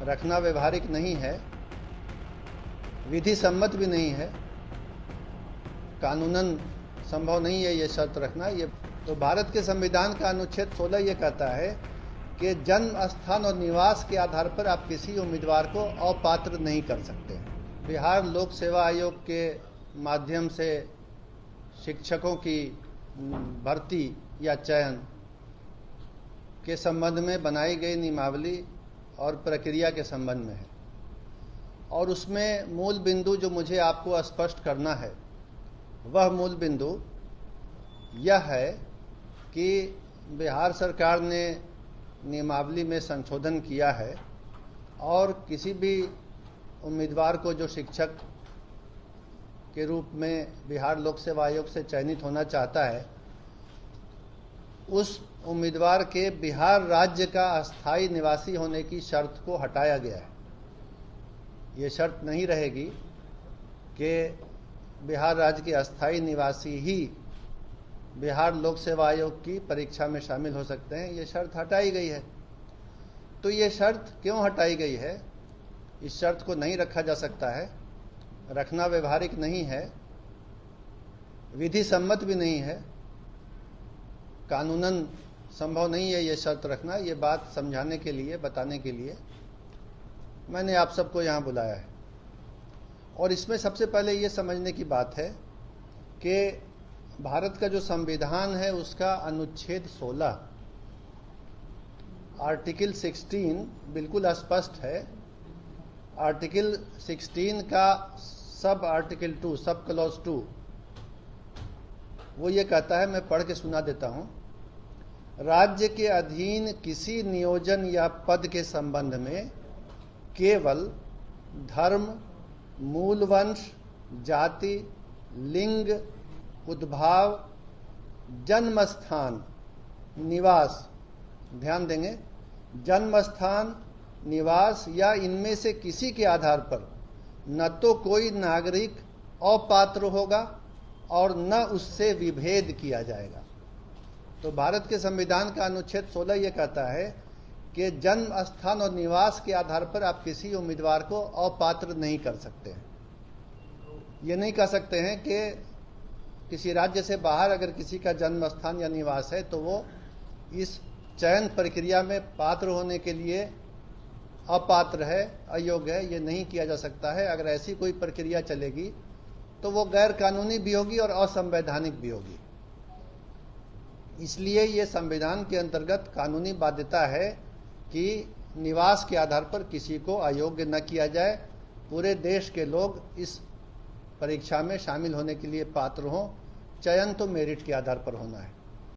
रखना व्यवहारिक नहीं है, विधि सम्मत भी नहीं है, कानूनन संभव नहीं है ये शर्त रखना। ये तो भारत के संविधान का अनुच्छेद 16 ये कहता है कि जन्म स्थान और निवास के आधार पर आप किसी उम्मीदवार को अपात्र नहीं कर सकते। बिहार लोक सेवा आयोग के माध्यम से शिक्षकों की भर्ती या चयन के संबंध में बनाई गई नियमावली और प्रक्रिया के संबंध में है, और उसमें मूल बिंदु जो मुझे आपको स्पष्ट करना है वह मूल बिंदु यह है कि बिहार सरकार ने नियमावली में संशोधन किया है और किसी भी उम्मीदवार को जो शिक्षक के रूप में बिहार लोक सेवा आयोग से चयनित होना चाहता है, उस उम्मीदवार के बिहार राज्य का अस्थायी निवासी होने की शर्त को हटाया गया है। ये शर्त नहीं रहेगी कि बिहार राज्य के अस्थायी निवासी ही बिहार लोक सेवा आयोग की परीक्षा में शामिल हो सकते हैं। ये शर्त हटाई गई है। तो ये शर्त क्यों हटाई गई है? इस शर्त को नहीं रखा जा सकता है, रखना व्यवहारिक नहीं है, विधि सम्मत भी नहीं है, कानूनन संभव नहीं है ये शर्त रखना। ये बात समझाने के लिए, बताने के लिए मैंने आप सबको यहाँ बुलाया है। और इसमें सबसे पहले ये समझने की बात है कि भारत का जो संविधान है उसका अनुच्छेद 16 आर्टिकल 16 बिल्कुल स्पष्ट है। आर्टिकल 16 का सब आर्टिकल 2, सब क्लॉज 2, वो ये कहता है, मैं पढ़ के सुना देता हूँ। राज्य के अधीन किसी नियोजन या पद के संबंध में केवल धर्म, मूल वंश, जाति, लिंग, उद्भाव, जन्म स्थान, निवास, ध्यान देंगे, जन्म स्थान, निवास या इनमें से किसी के आधार पर न तो कोई नागरिक अपात्र होगा और न उससे विभेद किया जाएगा। तो भारत के संविधान का अनुच्छेद 16 ये कहता है कि जन्म स्थान और निवास के आधार पर आप किसी उम्मीदवार को अपात्र नहीं कर सकते हैं। ये नहीं कह सकते हैं कि किसी राज्य से बाहर अगर किसी का जन्म स्थान या निवास है तो वो इस चयन प्रक्रिया में पात्र होने के लिए अपात्र है, अयोग्य है। ये नहीं किया जा सकता है। अगर ऐसी कोई प्रक्रिया चलेगी तो वो गैर कानूनी भी होगी और असंवैधानिक भी होगी। इसलिए ये संविधान के अंतर्गत कानूनी बाध्यता है कि निवास के आधार पर किसी को अयोग्य न किया जाए। पूरे देश के लोग इस परीक्षा में शामिल होने के लिए पात्र हों। चयन तो मेरिट के आधार पर होना है।